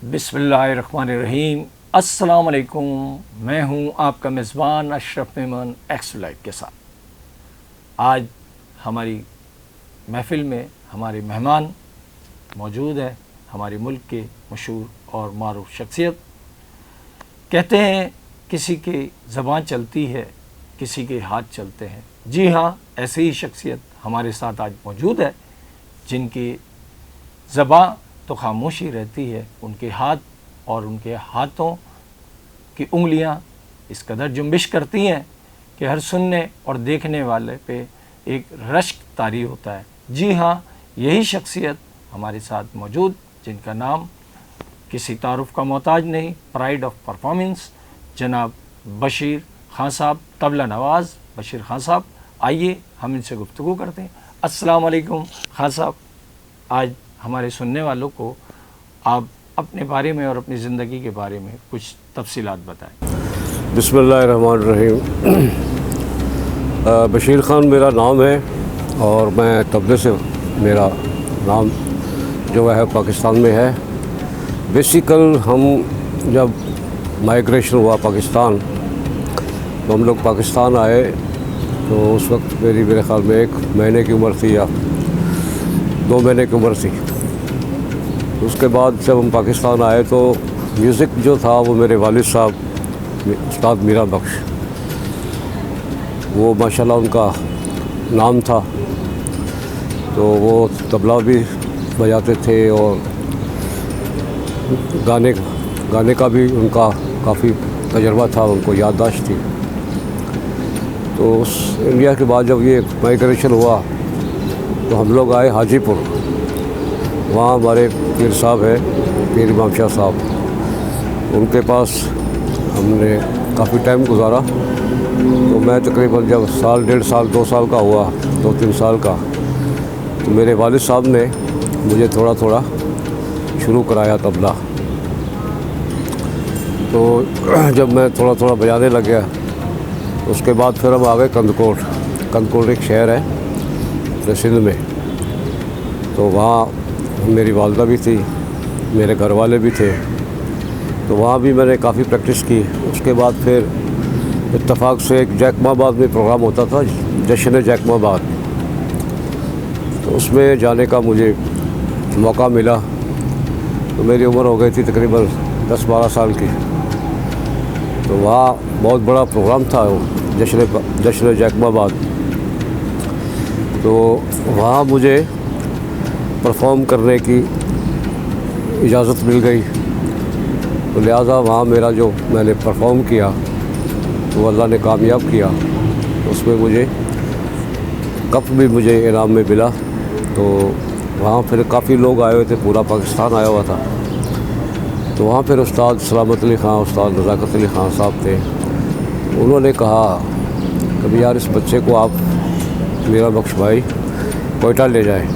बिस्मिल्लाहिर्रहमानिर्रहीम। अस्सलाम वालेकुम। मैं हूं आपका मेज़बान अशरफ मेमन एक्स लाइव के साथ। आज हमारी महफ़िल में हमारे मेहमान मौजूद हैं, हमारे मुल्क के मशहूर और मारूफ शख्सियत। कहते हैं किसी की ज़बान चलती है, किसी के हाथ चलते हैं। जी हाँ, ऐसे ही शख्सियत हमारे साथ आज मौजूद है, जिनकी ज़बान तो खामोशी रहती है, उनके हाथ और उनके हाथों की उंगलियां इस कदर जुम्बिश करती हैं कि हर सुनने और देखने वाले पे एक रश्क तारी होता है। जी हाँ, यही शख्सियत हमारे साथ मौजूद, जिनका नाम किसी तारुफ का मोहताज नहीं, प्राइड ऑफ परफॉर्मेंस, जनाब बशीर खान साहब, तबला नवाज़ बशीर खान साहब। आइए हम इनसे गुफ्तगू करते हैं। अस्सलाम वालेकुम खान साहब। आज हमारे सुनने वालों को आप अपने बारे में और अपनी ज़िंदगी के बारे में कुछ तफसीलात बताएं। बिस्मिल्लाहिर्रहमानिर्रहीम। बशीर ख़ान मेरा नाम है और मैं तबले से मेरा नाम जो है पाकिस्तान में है। बेसिकल हम जब माइग्रेशन हुआ पाकिस्तान, तो हम लोग पाकिस्तान आए तो उस वक्त मेरे ख़्याल में 1 महीने की उम्र थी या 2 महीने की उम्र थी। उसके बाद जब हम पाकिस्तान आए तो म्यूज़िक जो था वो मेरे वालिद साहब उस्ताद मीरा बख्श, वो माशाल्लाह उनका नाम था, तो वो तबला भी बजाते थे और गाने का भी उनका काफ़ी तजर्बा था, उनको याददाश्त थी। तो उस इंडिया के बाद जब ये माइग्रेशन हुआ तो हम लोग आए हाजीपुर। वहाँ हमारे पीर साहब है, पीर इमाम शाह साहब, उनके पास हमने काफ़ी टाइम गुजारा। तो मैं तकरीबन जब साल, 1.5 साल, 2 साल का हुआ, 2-3 साल का, तो मेरे वालिद साहब ने मुझे थोड़ा थोड़ा शुरू कराया तबला। तो जब मैं थोड़ा थोड़ा बजाने लग गया, उसके बाद फिर हम आ गए कंदकोट एक शहर है सिंध में। तो वहाँ मेरी वालदा भी थी, मेरे घर वाले भी थे, तो वहाँ भी मैंने काफ़ी प्रैक्टिस की। उसके बाद फिर इत्तफाक से एक जैकमाबाद में प्रोग्राम होता था, जश्न जैकमाबाद, तो उसमें जाने का मुझे मौका मिला। तो मेरी उम्र हो गई थी तकरीबन 10-12 साल की। तो वहाँ बहुत बड़ा प्रोग्राम था वो जश्न जैकमाबाद। तो वहाँ मुझे परफॉर्म करने की इजाज़त मिल गई। तो लिहाजा वहाँ मेरा जो मैंने परफॉर्म किया तो अल्लाह ने कामयाब किया। उसमें मुझे कप भी मुझे इनाम में मिला। तो वहाँ फिर काफ़ी लोग आए हुए थे, पूरा पाकिस्तान आया हुआ था। तो वहाँ फिर उस्ताद सलामत अली ख़ान, उस्ताद नज़ाकत अली ख़ान साहब थे। उन्होंने कहा कभी यार इस बच्चे को आप मीरा बख्श भाई कोयटा ले जाएं,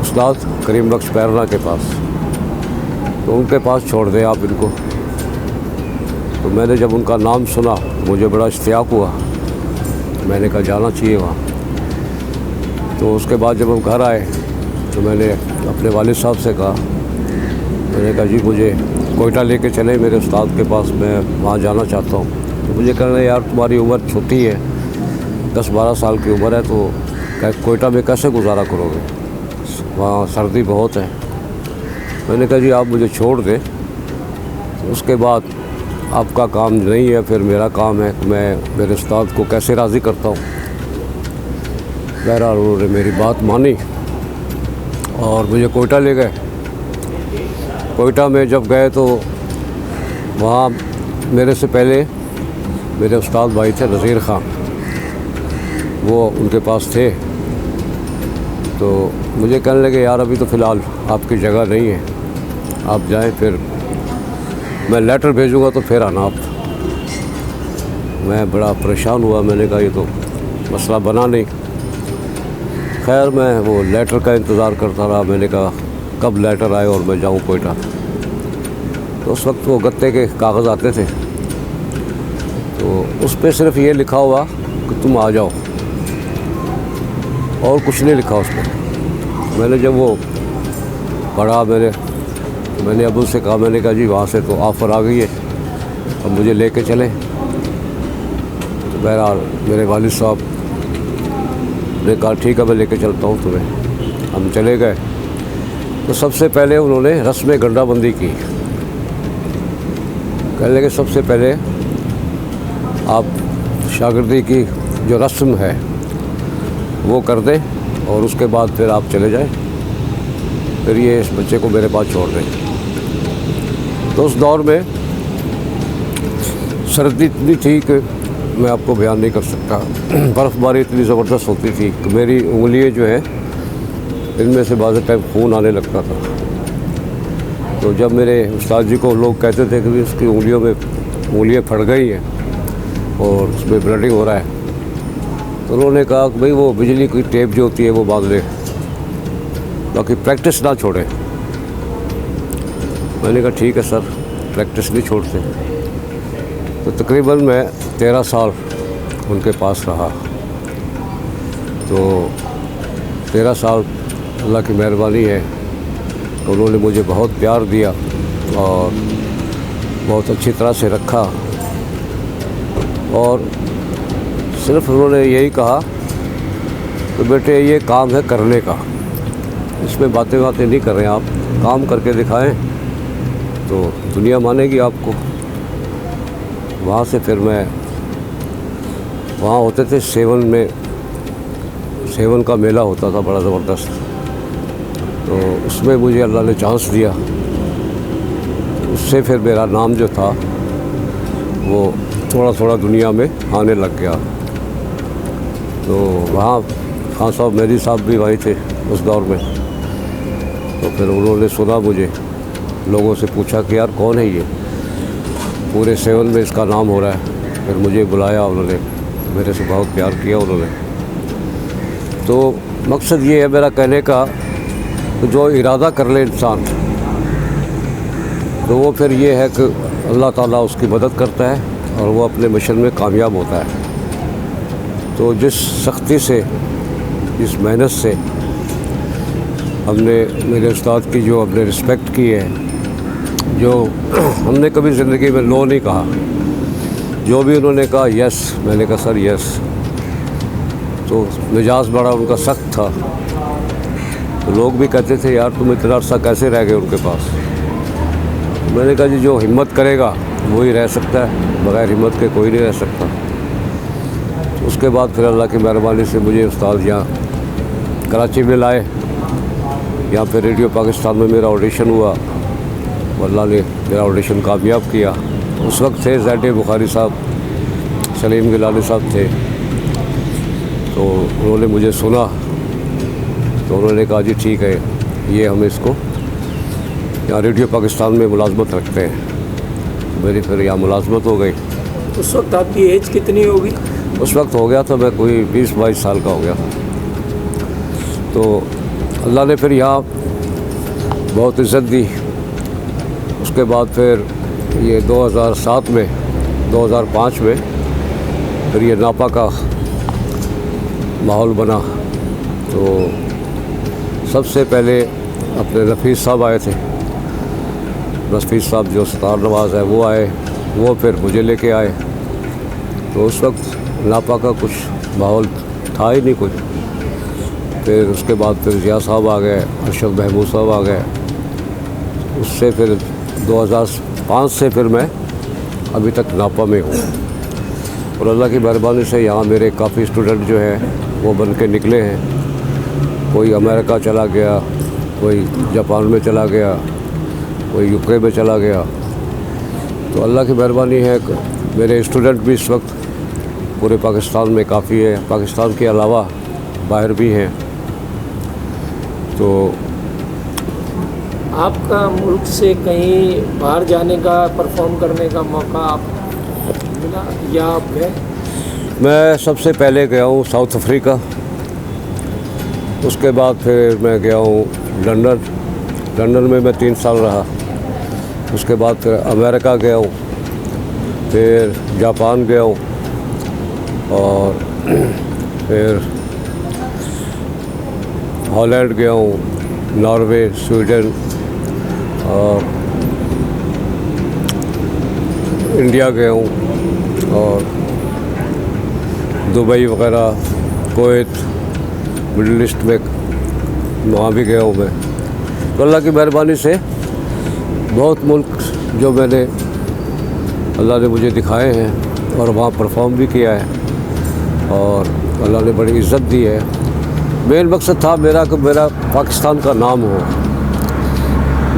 उस्ताद करीम बख्श पैरना के पास, तो उनके पास छोड़ दें आप इनको। तो मैंने जब उनका नाम सुना मुझे बड़ा इश्तियाक हुआ, मैंने कहा जाना चाहिए वहाँ। तो उसके बाद जब हम घर आए तो मैंने अपने वालिद साहब से कहा, मैंने कहा जी मुझे कोयटा लेके चले मेरे उस्ताद के पास, मैं वहाँ जाना चाहता हूँ। तो मुझे कहना यार तुम्हारी उम्र छोटी है, 10-12 साल की उम्र है, तो कोयटा में कैसे गुजारा करोगे, वहाँ सर्दी बहुत है। मैंने कहा जी आप मुझे छोड़ दें, उसके बाद आपका काम नहीं है, फिर मेरा काम है कि मैं मेरे उस्ताद को कैसे राज़ी करता हूँ। बहरहाल उन्होंने मेरी बात मानी और मुझे कोयटा ले गए। कोयटा में जब गए तो वहाँ मेरे से पहले मेरे उस्ताद भाई थे नज़ीर ख़ान, वो उनके पास थे। तो मुझे कहने लगे यार अभी तो फ़िलहाल आपकी जगह नहीं है, आप जाएं, फिर मैं लेटर भेजूँगा तो फिर आना आप। मैं बड़ा परेशान हुआ, मैंने कहा ये तो मसला बना नहीं। खैर मैं वो लेटर का इंतज़ार करता रहा। मैंने कहा कब लेटर आए और मैं जाऊँ कोयटा। तो उस वक्त वो गत्ते के कागज़ आते थे, तो उस पर सिर्फ ये लिखा हुआ कि तुम आ जाओ, और कुछ नहीं लिखा उस पर। मैंने जब वो पढ़ा, मैंने तो मैंने अबू से कहा, मैंने कहा जी वहाँ से तो ऑफ़र आ गई है, अब मुझे लेके चले। तो बहरहाल मेरे वालिद साहब ने कहा ठीक है मैं लेके चलता हूँ तुम्हें। हम चले गए। तो सबसे पहले उन्होंने रस्म गंडाबंदी की। कह लगे सबसे पहले आप शागिर्दी की जो रस्म है वो कर दें और उसके बाद फिर आप चले जाएं, फिर ये इस बच्चे को मेरे पास छोड़ दें। तो उस दौर में सर्दी इतनी थी कि मैं आपको बयान नहीं कर सकता। बर्फ़बारी इतनी ज़बरदस्त होती थी कि मेरी उंगलियां जो है इनमें से बाज़ टाइम खून आने लगता था। तो जब मेरे उस्ताद जी को लोग कहते थे कि उसकी उंगलियां फट गई हैं और उसमें ब्लडिंग हो रहा है, तो उन्होंने कहा कि भाई वो बिजली की टेप जो होती है वो बांध ले, बाकी प्रैक्टिस ना छोड़े। मैंने कहा ठीक है सर, प्रैक्टिस नहीं छोड़ते। तो तकरीबन मैं 13 साल उनके पास रहा। तो 13 साल अल्लाह की मेहरबानी है, तो उन्होंने मुझे बहुत प्यार दिया और बहुत अच्छी तरह से रखा। और सिर्फ उन्होंने यही कहा कि बेटे ये काम है करने का, इसमें बातें नहीं कर रहे हैं, आप काम करके दिखाएं तो दुनिया मानेगी आपको। वहाँ से फिर मैं वहाँ होते थे सेवन का मेला होता था बड़ा ज़बरदस्त, तो उसमें मुझे अल्लाह ने चांस दिया। उससे फिर मेरा नाम जो था वो थोड़ा थोड़ा दुनिया में आने लग गया। तो वहाँ खान साहब मेहदी साहब भी वहीं थे उस दौर में। तो फिर उन्होंने सुना मुझे, लोगों से पूछा कि यार कौन है ये, पूरे 7 में इसका नाम हो रहा है। फिर मुझे बुलाया उन्होंने, मेरे से बहुत प्यार किया उन्होंने। तो मकसद ये है मेरा कहने का, तो जो इरादा कर ले इंसान तो वो फिर ये है कि अल्लाह ताला उसकी मदद करता है और वो अपने मिशन में कामयाब होता है। तो जिस सख्ती से, जिस मेहनत से हमने मेरे उस्ताद की जो हमने रिस्पेक्ट की है, जो हमने कभी ज़िंदगी में नो नहीं कहा, जो भी उन्होंने कहा यस, मैंने कहा सर यस। तो मिजाज बड़ा उनका सख्त था। तो लोग भी कहते थे यार तुम इतना अर्सा कैसे रह गए उनके पास। मैंने कहा जी जो हिम्मत करेगा वही रह सकता है, बग़ैर हिम्मत के कोई नहीं रह सकता। तो उसके बाद फिर अल्लाह की मेहरबानी से मुझे उस्ताद यहाँ कराची में लाए। यहाँ पे रेडियो पाकिस्तान में मेरा ऑडिशन हुआ, अल्लाह ने मेरा ऑडिशन कामयाब किया। उस वक्त थे ज़ैड बुखारी साहब, सलीम गिलानी साहब थे। तो उन्होंने मुझे सुना, तो उन्होंने कहा जी ठीक है, ये हम इसको यहाँ रेडियो पाकिस्तान में मुलाजमत रखते हैं। मेरी फिर यहाँ मुलाजमत हो गई। उस वक्त आपकी एज कितनी होगी? उस वक्त हो गया था मैं कोई 20-22 साल का हो गया था। तो अल्लाह ने फिर यहाँ बहुत इज़्ज़त दी। उसके बाद फिर ये 2007 में 2005 में फिर ये नापा का माहौल बना। तो सबसे पहले अपने नफीस साहब आए थे, नफीस साहब जो सतार नवाज़ है वो आए, वो फिर मुझे लेके आए। तो उस वक्त नापा का कुछ माहौल था ही नहीं कुछ। फिर उसके बाद फिर ज़िया साहब आ गए, अरशद महमूद साहब आ गए। उससे फिर 2005 से फिर मैं अभी तक नापा में हूँ। और अल्लाह की मेहरबानी से यहाँ मेरे काफ़ी स्टूडेंट जो हैं वो बन के निकले हैं। कोई अमेरिका चला गया, कोई जापान में चला गया, कोई यूके में चला गया। तो अल्लाह की मेहरबानी है कि मेरे स्टूडेंट भी इस वक्त पूरे पाकिस्तान में काफ़ी है, पाकिस्तान के अलावा बाहर भी हैं। तो आपका मुल्क से कहीं बाहर जाने का, परफॉर्म करने का मौका आप मिला या आप गए? मैं सबसे पहले गया हूँ साउथ अफ्रीका, उसके बाद फिर मैं गया हूँ लंदन में मैं 3 साल रहा। उसके बाद फिर अमेरिका गया हूँ, फिर जापान गया हूँ और फिर हॉलैंड गया हूँ, नॉर्वे, स्वीडन और इंडिया गया हूँ और दुबई वगैरह, कुवैत, मिडिल ईस्ट में वहाँ भी गया हूँ मैं। तो अल्लाह की मेहरबानी से बहुत मुल्क जो मैंने अल्लाह ने मुझे दिखाए हैं और वहाँ परफॉर्म भी किया है और अल्लाह ने बड़ी इज़्ज़त दी है। मेन मकसद था मेरा कि मेरा पाकिस्तान का नाम हो,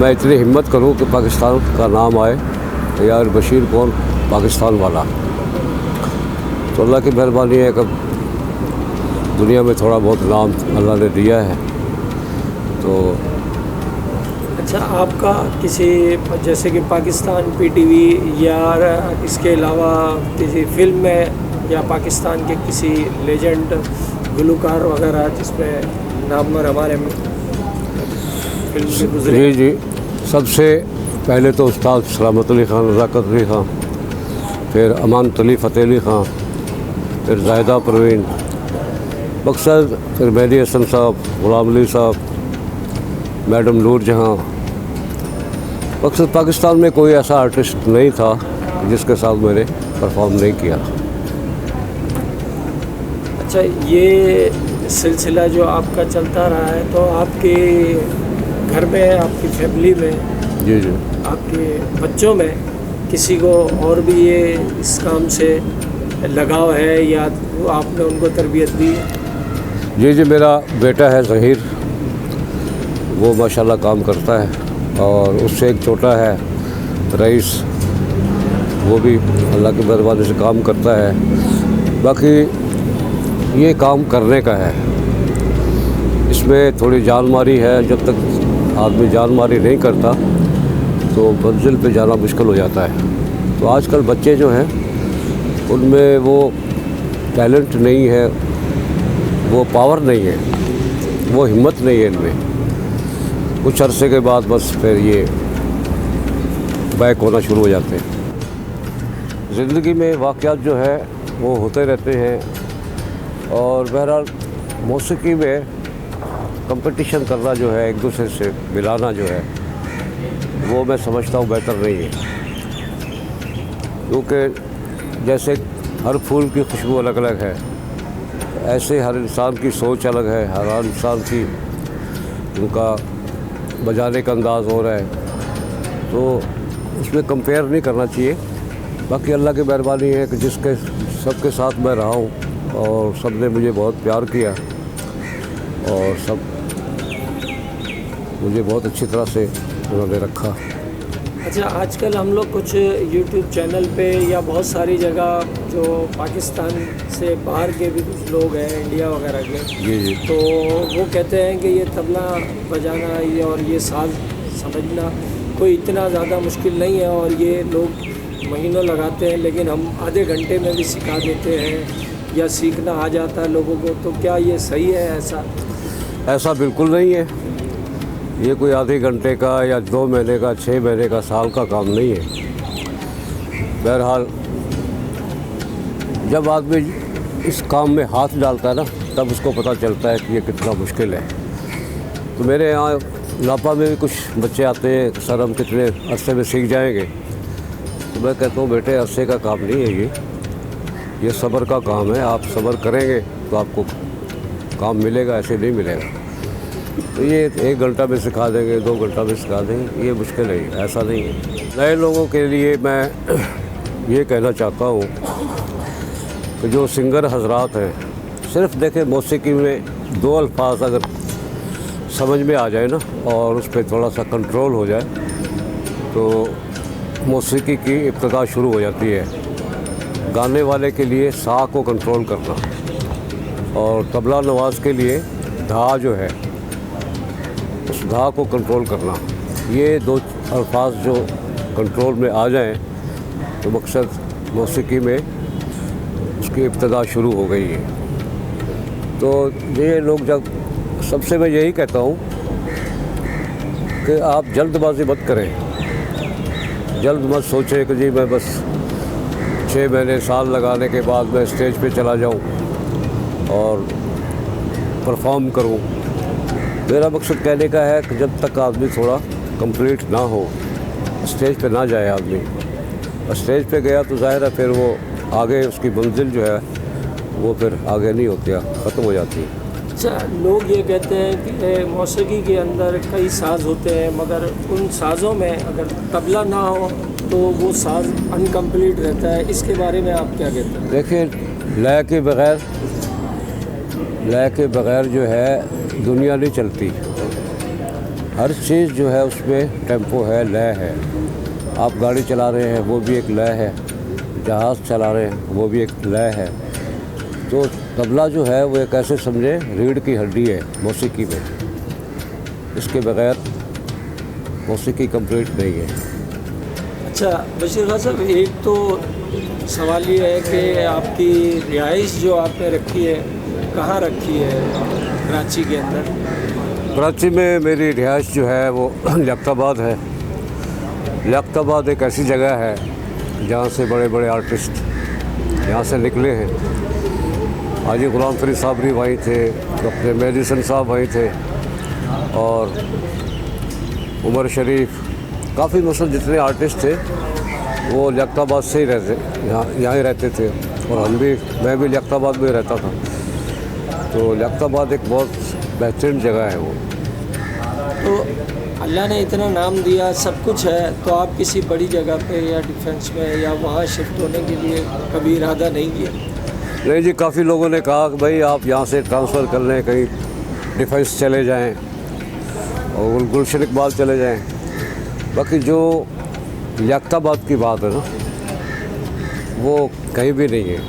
मैं इतनी हिम्मत करूं कि पाकिस्तान का नाम आए, यार बशीर कौन पाकिस्तान वाला। तो अल्लाह की मेहरबानी है कि दुनिया में थोड़ा बहुत नाम अल्लाह ने दिया है। तो अच्छा, आपका किसी जैसे कि पाकिस्तान पीटीवी या इसके अलावा किसी फिल्म में या पाकिस्तान के किसी लेजेंड गुलकार वगैरह जिसमें नामवर हमारे फिल्म से गुजरे? जी, सबसे पहले तो उस्ताद सलामत अली ख़ान, नज़ाकत अली ख़ान, फिर अमानत अली फ़तेह अली ख़ान, फिर जाहिदा परवीन, मकसद फिर मेहदी हसन साहब, ग़ुलाम अली साहब, मैडम नूर जहाँ। मकसद पाकिस्तान में कोई ऐसा आर्टिस्ट नहीं था जिसके साथ मैंने परफॉर्म नहीं किया। अच्छा, ये सिलसिला जो आपका चलता रहा है, तो आपके घर में, आपकी फैमिली में, जी, आपके बच्चों में किसी को और भी ये इस काम से लगाव है या आपने उनको तरबियत दी? जी, मेरा बेटा है ज़हीर, वो माशाल्लाह काम करता है और उससे एक छोटा है रईस, वो भी अल्लाह की मेहरबानी से काम करता है। बाकी ये काम करने का है, इसमें थोड़ी जानमारी है। जब तक आदमी जानमारी नहीं करता तो मंजिल पे जाना मुश्किल हो जाता है। तो आजकल बच्चे जो हैं उनमें वो टैलेंट नहीं है, वो पावर नहीं है, वो हिम्मत नहीं है इनमें। कुछ अरसे के बाद बस फिर ये बैक होना शुरू हो जाते हैं। ज़िंदगी में वाक़यात जो है वो होते रहते हैं और बहरहाल मौसीकी में कंपटीशन करना जो है, एक दूसरे से मिलाना जो है, वो मैं समझता हूँ बेहतर नहीं है। क्योंकि जैसे हर फूल की खुशबू अलग अलग है, ऐसे हर इंसान की सोच अलग है, हर इंसान की उनका बजाने का अंदाज़ हो रहा है, तो उसमें कंपेयर नहीं करना चाहिए। बाकी अल्लाह की मेहरबानी है कि जिसके सबके साथ मैं रहा हूँ और सब ने मुझे बहुत प्यार किया और सब मुझे बहुत अच्छी तरह से उन्होंने रखा। अच्छा, आजकल हम लोग कुछ यूट्यूब चैनल पे या बहुत सारी जगह जो पाकिस्तान से बाहर के भी कुछ लोग हैं, इंडिया वगैरह के, जी, तो वो कहते हैं कि ये तबला बजाना ये और ये साज समझना कोई इतना ज़्यादा मुश्किल नहीं है और ये लोग महीनों लगाते हैं, लेकिन हम आधे घंटे में भी सिखा देते हैं या सीखना आ जाता है लोगों को। तो क्या ये सही है? ऐसा बिल्कुल नहीं है। ये कोई आधे घंटे का या 2 महीने का, 6 महीने का, साल का काम नहीं है। बहरहाल जब आदमी इस काम में हाथ डालता है ना, तब उसको पता चलता है कि ये कितना मुश्किल है। तो मेरे यहाँ लापा में भी कुछ बच्चे आते हैं, सर हम कितने अरसे में सीख जाएंगे। तो मैं कहता हूँ बेटे, अरसे का काम नहीं है ये सब्र का काम है। आप सब्र करेंगे तो आपको काम मिलेगा, ऐसे नहीं मिलेगा। तो ये 1 घंटा में सिखा देंगे, 2 घंटा में सिखा देंगे, ये मुश्किल है, ऐसा नहीं है। नए लोगों के लिए मैं ये कहना चाहता हूँ कि जो सिंगर हजरात हैं, सिर्फ देखें मौसीकी में 2 अल्फाज अगर समझ में आ जाए ना और उस पर थोड़ा सा कंट्रोल हो जाए तो मौसीकी की इब्तिदा शुरू हो जाती है। गाने वाले के लिए सा को कंट्रोल करना और तबला नवाज के लिए धा जो है उस धा को कंट्रोल करना, ये 2 अल्फाज जो कंट्रोल में आ जाएं तो मकसद मौसीकी में उसकी इब्तिदा शुरू हो गई है। तो ये लोग जब, सबसे मैं यही कहता हूँ कि आप जल्दबाजी मत करें, जल्द मत सोचें कि जी मैं बस 6 महीने साल लगाने के बाद मैं स्टेज पे चला जाऊँ और परफॉर्म करूँ। मेरा मकसद कहने का है कि जब तक आदमी थोड़ा कंप्लीट ना हो, स्टेज पे ना जाए आदमी। और स्टेज पे गया तो ज़ाहिर है फिर वो आगे उसकी मंजिल जो है वो फिर आगे नहीं होती, ख़त्म हो जाती है। अच्छा, लोग ये कहते हैं कि मौसीकी के अंदर कई साज होते हैं, मगर उन साज़ों में अगर तबला ना हो तो वो साज अनकम्प्लीट रहता है, इसके बारे में आप क्या कहते हैं? देखिए, लय के बग़ैर जो है दुनिया नहीं चलती। हर चीज़ जो है उसमें टेम्पो है, लय है। आप गाड़ी चला रहे हैं वो भी एक लय है, जहाज़ चला रहे हैं वो भी एक लय है। तो तबला जो है वो एक ऐसे समझे रीढ़ की हड्डी है मौसीकी में, इसके बग़ैर मौसीकी कंप्लीट नहीं है। अच्छा बशीर खान साहब, एक तो सवाल ये है कि आपकी रिहाइश जो आपने रखी है कहाँ रखी है कराची के अंदर? कराची में मेरी रिहाइश जो है वो लियाकताबाद है। लियाकताबाद एक ऐसी जगह है जहाँ से बड़े बड़े आर्टिस्ट यहाँ से निकले हैं। हाजी गुलाम फरीद साहब भी वहीं थे, अपने मेहदी हसन साहब वहीं थे, और उमर शरीफ, काफ़ी मतलब जितने आर्टिस्ट थे वो लियाकताबाद से ही यहाँ ही रहते थे। और मैं भी लियाकताबाद में रहता था। तो लियाकताबाद एक बहुत बेहतरीन जगह है वो। तो अल्लाह ने इतना नाम दिया, सब कुछ है, तो आप किसी बड़ी जगह पे या डिफेंस में या वहाँ शिफ्ट होने के लिए कभी इरादा नहीं किया? नहीं जी, काफ़ी लोगों ने कहा कि भाई आप यहाँ से ट्रांसफ़र कर लें, कहीं डिफेंस चले जाएं और गुलशन इकबाल चले जाएं। बाकी जो लियाकताबाद की बात है ना, वो कहीं भी नहीं है।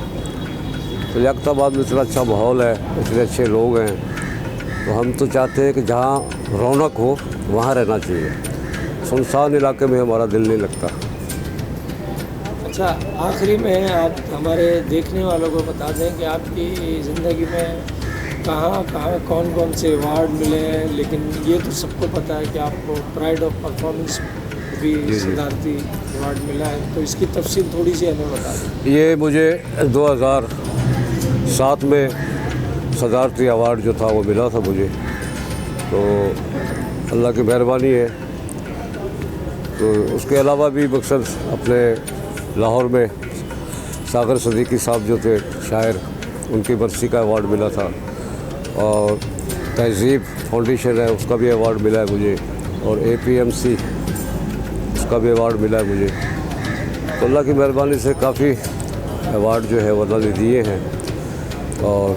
तो लियाकताबाद में इतना अच्छा माहौल है, इतने अच्छे लोग हैं, तो हम तो चाहते हैं कि जहाँ रौनक हो वहाँ रहना चाहिए। सुनसान इलाके में हमारा दिल नहीं लगता। अच्छा, आखिरी में आप हमारे देखने वालों को बता दें कि आपकी ज़िंदगी में कहाँ कौन कौन से अवार्ड मिले हैं, लेकिन ये तो सबको पता है कि आपको प्राइड ऑफ परफॉर्मेंस भी सिद्धार्थी अवार्ड मिला है, तो इसकी तफसील थोड़ी सी हमें बता दें। ये मुझे 2007 में सदारती अवार्ड जो था वो मिला था मुझे, तो अल्लाह की मेहरबानी है। तो उसके अलावा भी मकसद अपने लाहौर में सागर सदीकी साहब जो थे शायर, उनकी बरसी का अवार्ड मिला था, और तहज़ीब फाउंडेशन है उसका भी अवार्ड मिला है मुझे, और APMC उसका भी अवार्ड मिला है मुझे। तो अल्लाह की मेहरबानी से काफ़ी अवार्ड जो है वो अल्लाह ने दिए हैं। और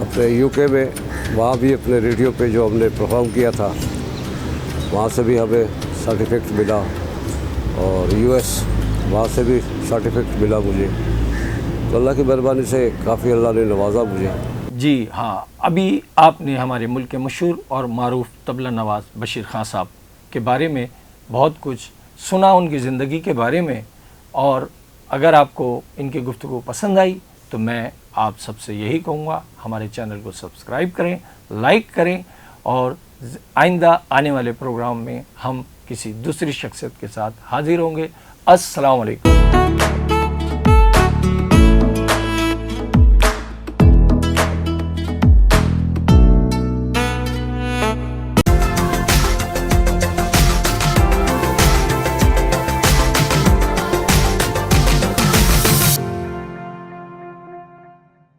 अपने UK में वहाँ भी अपने रेडियो पे जो हमने परफॉर्म किया था वहाँ से भी हमें सर्टिफिकेट मिला, और US वहाँ से भी सर्टिफिकेट मिला मुझे। तो अल्लाह की मेहरबानी से काफ़ी अल्लाह ने नवाजा मुझे। जी हाँ, अभी आपने हमारे मुल्क के मशहूर और मारूफ तबला नवाज़ बशीर खान साहब के बारे में बहुत कुछ सुना, उनकी ज़िंदगी के बारे में। और अगर आपको इनकी गुफ्तगू पसंद आई तो मैं आप सबसे यही कहूँगा, हमारे चैनल को सब्सक्राइब करें, लाइक करें, और आइंदा आने वाले प्रोग्राम में हम किसी दूसरी शख्सियत के साथ हाजिर होंगे। अस्सलाम वालेकुम।